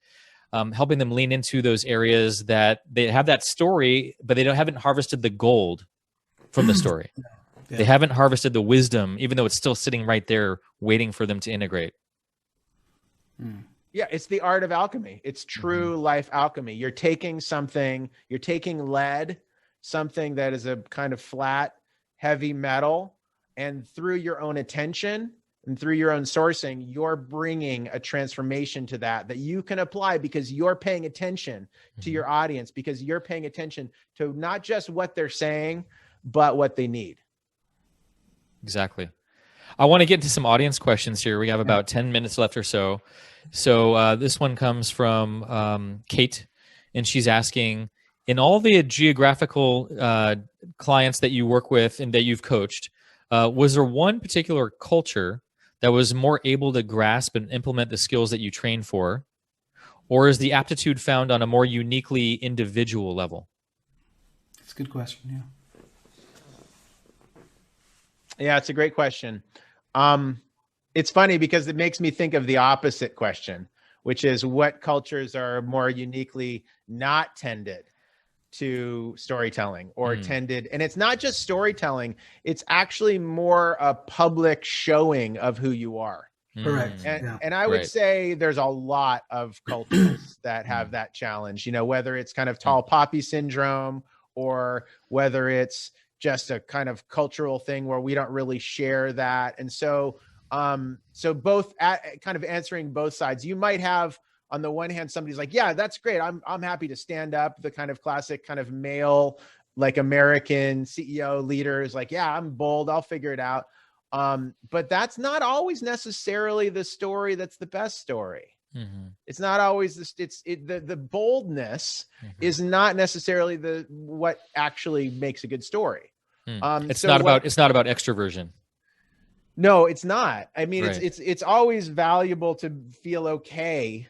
Helping them lean into those areas that they have that story, but they haven't harvested the gold from the story. They haven't harvested the wisdom, even though it's still sitting right there waiting for them to integrate. Yeah, it's the art of alchemy. It's true life alchemy. You're taking something, you're taking lead, something that is a kind of flat, heavy metal, and through your own attention and through your own sourcing, you're bringing a transformation to that you can apply because you're paying attention to your audience, because you're paying attention to not just what they're saying, but what they need. Exactly. I want to get into some audience questions here. We have about 10 minutes left or so. So this one comes from Kate, and she's asking, in all the geographical clients that you work with and that you've coached, was there one particular culture that was more able to grasp and implement the skills that you train for? Or is the aptitude found on a more uniquely individual level? That's a good question, Yeah, it's a great question. It's funny because it makes me think of the opposite question, which is what cultures are more uniquely not tended to storytelling or tended. And it's not just storytelling. It's actually more a public showing of who you are. Correct. And I would say there's a lot of cultures that have that challenge, whether it's kind of tall poppy syndrome or whether it's just a kind of cultural thing where we don't really share that. And so, both kind of answering both sides, you might have, on the one hand, somebody's like, yeah, that's great. I'm happy to stand up. The kind of classic kind of male, like American CEO leaders, like, yeah, I'm bold. I'll figure it out. But that's not always necessarily the story that's the best story. It's not always the boldness is not necessarily what actually makes a good story. It's not about extroversion. No, it's not. I mean, Right. it's always valuable to feel okay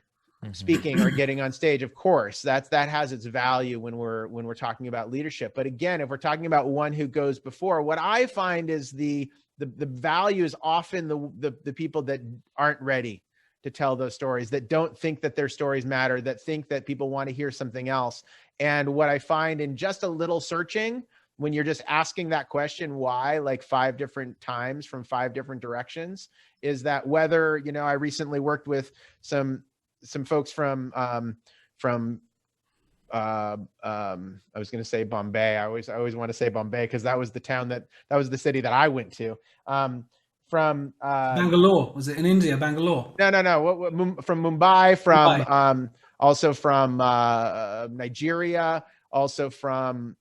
speaking or getting on stage. Of course, that has its value when we're talking about leadership. But again, if we're talking about one who goes before, what I find is the value is often the people that aren't ready to tell those stories, that don't think that their stories matter, that think that people want to hear something else. And what I find in just a little searching, when you're just asking that question, why, like 5 different times from 5 different directions, is that whether, I recently worked with some folks from I was going to say Bombay. I always want to say Bombay because that was the town that was the city that I went to. From Bangalore, was it in India? Bangalore? No. From Mumbai, from Mumbai. Also from Nigeria, also from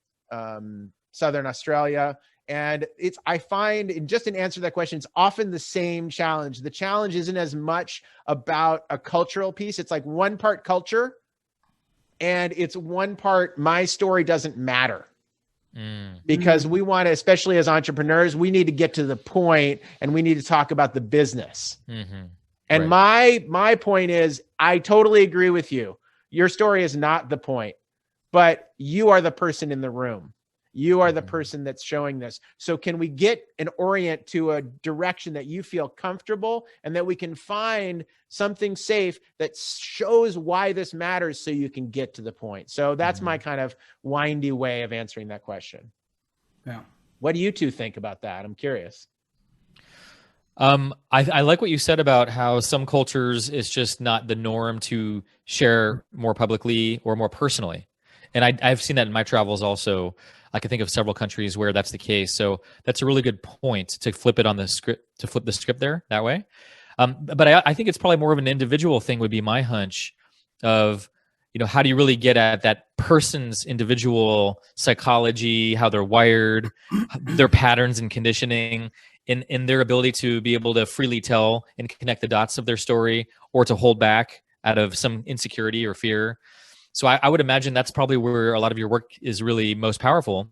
Southern Australia. And I find, in answer to that question, it's often the same challenge. The challenge isn't as much about a cultural piece. It's like one part culture and it's one part, my story doesn't matter. Because we want to, especially as entrepreneurs, we need to get to the point and we need to talk about the business. And Right. my point is, I totally agree with you. Your story is not the point, but you are the person in the room. You are the person that's showing this. So can we get and orient to a direction that you feel comfortable and that we can find something safe that shows why this matters so you can get to the point? So that's my kind of windy way of answering that question. Yeah. What do you two think about that? I'm curious. I like what you said about how some cultures it's just not the norm to share more publicly or more personally. And I've seen that in my travels also. I can think of several countries where that's the case. So that's a really good point to flip it on the script, to flip the script there that way. But I think it's probably more of an individual thing would be my hunch of, how do you really get at that person's individual psychology, how they're wired, their patterns and conditioning, in their ability to be able to freely tell and connect the dots of their story or to hold back out of some insecurity or fear. So I would imagine that's probably where a lot of your work is really most powerful,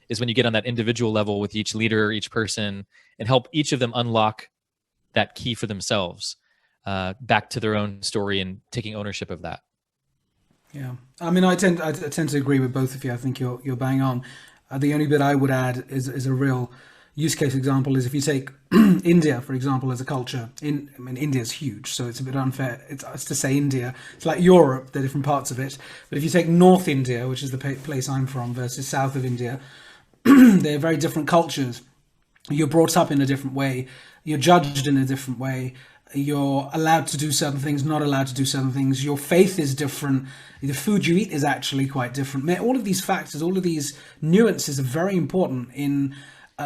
is when you get on that individual level with each leader, each person, and help each of them unlock that key for themselves, back to their own story and taking ownership of that. Yeah, I mean, I tend to agree with both of you. I think you're bang on. The only bit I would add is a real use case example is if you take India, for example, as a culture. India is huge, so it's a bit unfair. It's to say India. It's like Europe, the different parts of it. But if you take North India, which is the place I'm from, versus South of India, they're very different cultures. You're brought up in a different way. You're judged in a different way. You're allowed to do certain things, not allowed to do certain things. Your faith is different. The food you eat is actually quite different. All of these factors, all of these nuances are very important in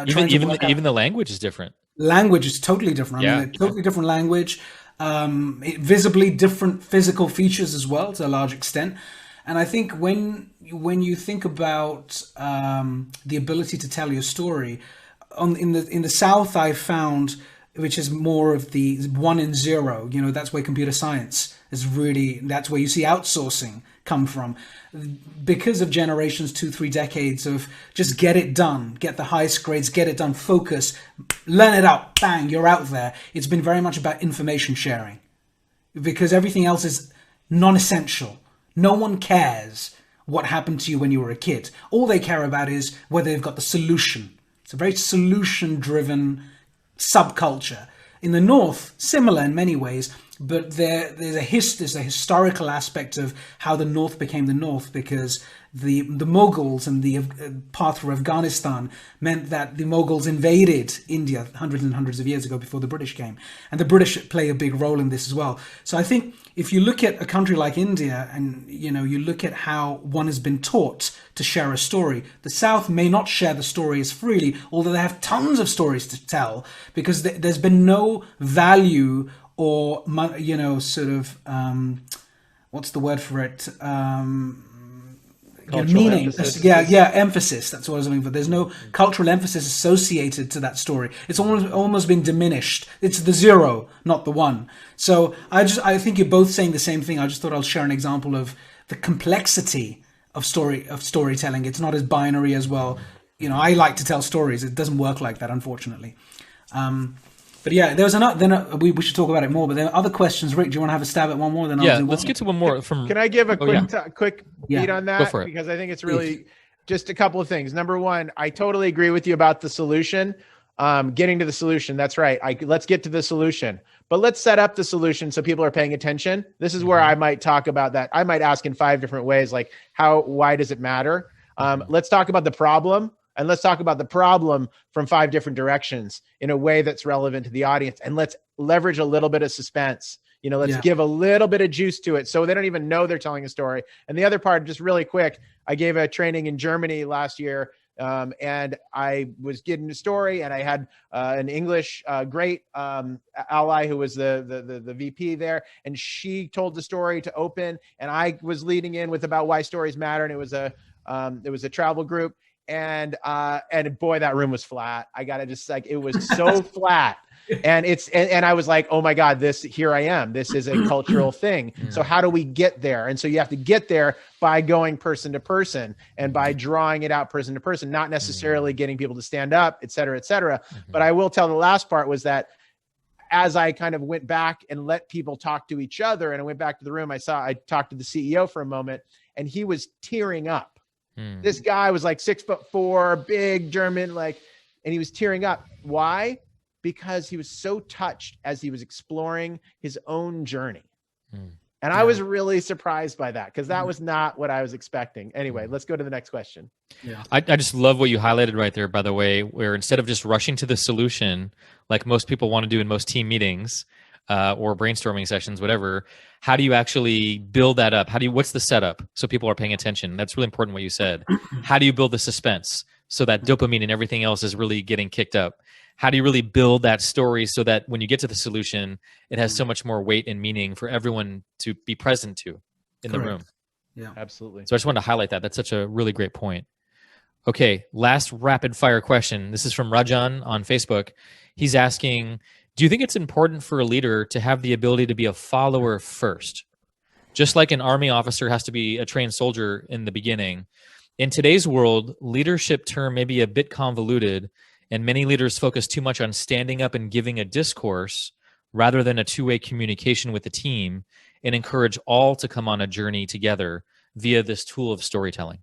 even the language is different. Language is totally different. I mean, totally different language, visibly different physical features as well to a large extent. And I think when you think about the ability to tell your story, in the South, I found, which is more of the 1 and 0. That's where computer science is really. That's where you see outsourcing come from, because of generations, 2-3 decades of just get it done, get the highest grades, get it done, focus, learn it out, bang, you're out there. It's been very much about information sharing, because everything else is non-essential. No one cares what happened to you when you were a kid. All they care about is whether they've got the solution. It's a very solution-driven subculture. In the North, similar in many ways, but there's a historical aspect of how the North became the North, because the Mughals and the path through Afghanistan meant that the Mughals invaded India hundreds and hundreds of years ago before the British came. And the British play a big role in this as well. So I think if you look at a country like India and, you look at how one has been taught to share a story, the South may not share the story as freely, although they have tons of stories to tell, because there's been no value or, what's the word for it? cultural meaning. emphasis. Yeah, emphasis. That's what I was looking for. There's no cultural emphasis associated to that story. It's almost been diminished. It's the zero, not the one. So I think you're both saying the same thing. I just thought I'll share an example of the complexity of storytelling. It's not as binary as well. I like to tell stories. It doesn't work like that, unfortunately. But yeah, there was another. Then we should talk about it more. But there are other questions. Rick, do you want to have a stab at one more? Then let's get to one more. Can I give a quick beat on that? Go for it. Because I think it's really just a couple of things. Number one, I totally agree with you about the solution. Getting to the solution. That's right. Let's get to the solution. But let's set up the solution so people are paying attention. This is where I might talk about that. I might ask in 5 different ways, like why does it matter? Let's talk about the problem. And let's talk about the problem from 5 different directions in a way that's relevant to the audience. And let's leverage a little bit of suspense. Let's give a little bit of juice to it so they don't even know they're telling a story. And the other part, just really quick, I gave a training in Germany last year. And I was getting a story, and I had an English great ally who was the VP there, and she told the story to open, and I was leading in with about why stories matter, and it was a travel group. And boy, that room was flat. I got to just it was so flat. And I was like, oh my God, here I am. This is a cultural thing. So how do we get there? And so you have to get there by going person to person and by drawing it out person to person, not necessarily getting people to stand up, et cetera, et cetera. But I will tell the last part was that as I kind of went back and let people talk to each other and I went back to the room, I talked to the CEO for a moment, and he was tearing up. This guy was like 6'4", big German, and he was tearing up. Why? Because he was so touched as he was exploring his own journey. And I was really surprised by that because that was not what I was expecting. Anyway, let's go to the next question. Yeah, I just love what you highlighted right there, by the way, where instead of just rushing to the solution, like most people want to do in most team meetings or brainstorming sessions, whatever, how do you actually build that up? What's the setup so people are paying attention? That's really important what you said. How do you build the suspense so that dopamine and everything else is really getting kicked up? How do you really build that story so that when you get to the solution, it has so much more weight and meaning for everyone to be present to in the room? Yeah, absolutely. So I just wanted to highlight that. That's such a really great point. Okay, last rapid fire question. This is from Rajan on Facebook. He's asking, do you think it's important for a leader to have the ability to be a follower first? Just like an army officer has to be a trained soldier in the beginning. In today's world, leadership term may be a bit convoluted, and many leaders focus too much on standing up and giving a discourse rather than a two-way communication with the team, and encourage all to come on a journey together via this tool of storytelling.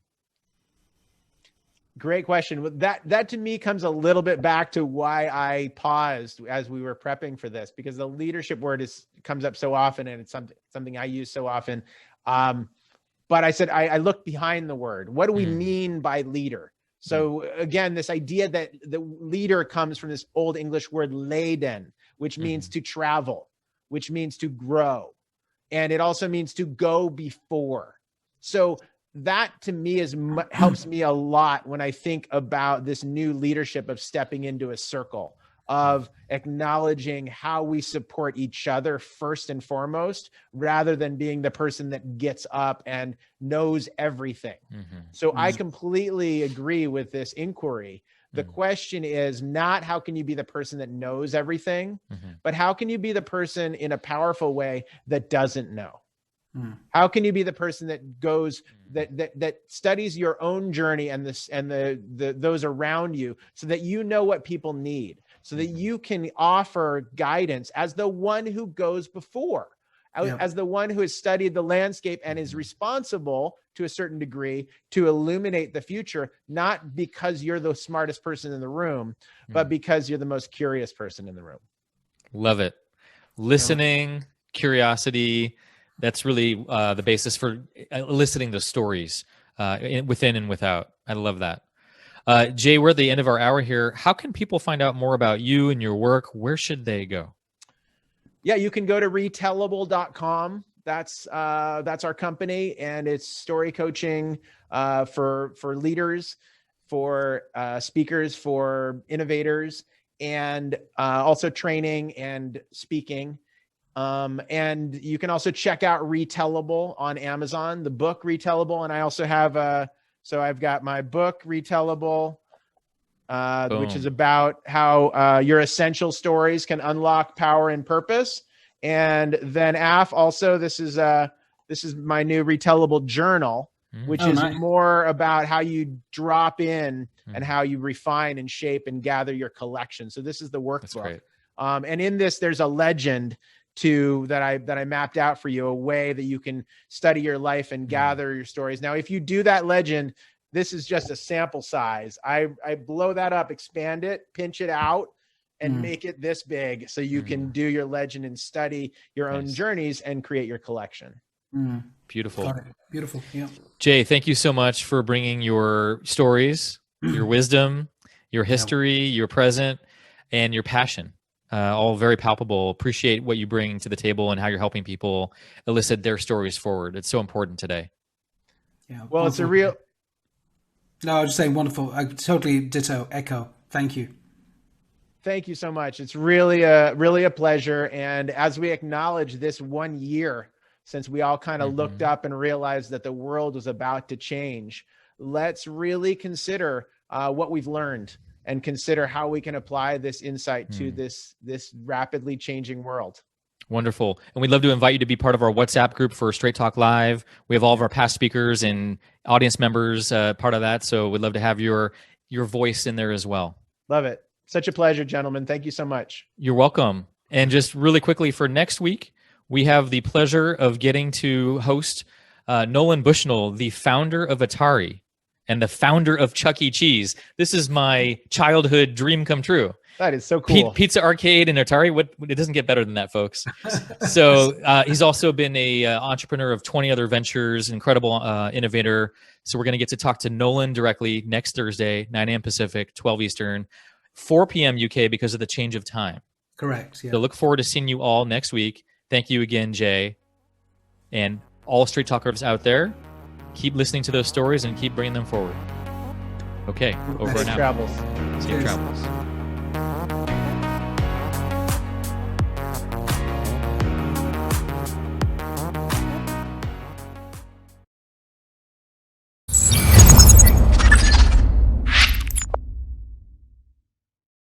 Great question. That to me comes a little bit back to why I paused as we were prepping for this, because the leadership word comes up so often, and it's something I use so often. But I said I looked behind the word. What do we mean by leader? So again, this idea that the leader comes from this old English word "leden," which means to travel, which means to grow, and it also means to go before. So that to me helps me a lot when I think about this new leadership of stepping into a circle, of acknowledging how we support each other first and foremost, rather than being the person that gets up and knows everything. So I completely agree with this inquiry. The question is not how can you be the person that knows everything, but how can you be the person in a powerful way that doesn't know? How can you be the person that goes that studies your own journey and those around you, so that you know what people need, so that you can offer guidance as the one who goes before, as the one who has studied the landscape and is responsible to a certain degree to illuminate the future, not because you're the smartest person in the room, but because you're the most curious person in the room. Love it. Listening, curiosity. That's really the basis for eliciting the stories within and without. I love that. Jay, we're at the end of our hour here. How can people find out more about you and your work? Where should they go? Yeah, you can go to retellable.com. That's our company, and it's story coaching for leaders, for speakers, for innovators, and also training and speaking. And you can also check out Retellable on Amazon, the book Retellable. And I also have So I've got my book, Retellable, which is Boom. about how your essential stories can unlock power and purpose. And then also, this is my new Retellable journal, which is nice. more about how you drop in and how you refine and shape and gather your collection. So this is the workbook. That's great. And in this, there's a legend that I mapped out for you, a way that you can study your life and gather your stories. Now, if you do that legend, this is just a sample size. I blow that up, expand it, pinch it out, and make it this big so you can do your legend and study your own journeys and create your collection. Beautiful. Got it. Beautiful. Yeah. Jay, thank you so much for bringing your stories, your wisdom, your history, your present, and your passion. All very palpable. Appreciate what you bring to the table and how you're helping people elicit their stories forward. It's so important today. Yeah. Well, wonderful. it's a real... No, I was just saying wonderful. I totally ditto, echo. Thank you. Thank you so much. It's really a pleasure. And as we acknowledge this 1 year since we all kind of looked up and realized that the world was about to change, let's really consider what we've learned and consider how we can apply this insight to this rapidly changing world. Wonderful. And we'd love to invite you to be part of our WhatsApp group for Straight Talk Live. We have all of our past speakers and audience members part of that. So we'd love to have your voice in there as well. Love it. Such a pleasure, gentlemen. Thank you so much. You're welcome. And just really quickly for next week, we have the pleasure of getting to host Nolan Bushnell, the founder of Atari and the founder of Chuck E. Cheese. This is my childhood dream come true. That is so cool. Pizza Arcade and Atari. It doesn't get better than that, folks. So he's also been a entrepreneur of 20 other ventures, incredible innovator. So we're going to get to talk to Nolan directly next Thursday, 9 a.m. Pacific, 12 Eastern, 4 p.m. UK because of the change of time. Correct. Yeah. So look forward to seeing you all next week. Thank you again, Jay. And all Straight Talkers out there, keep listening to those stories and keep bringing them forward. Okay, over and out. Travels. Safe travels.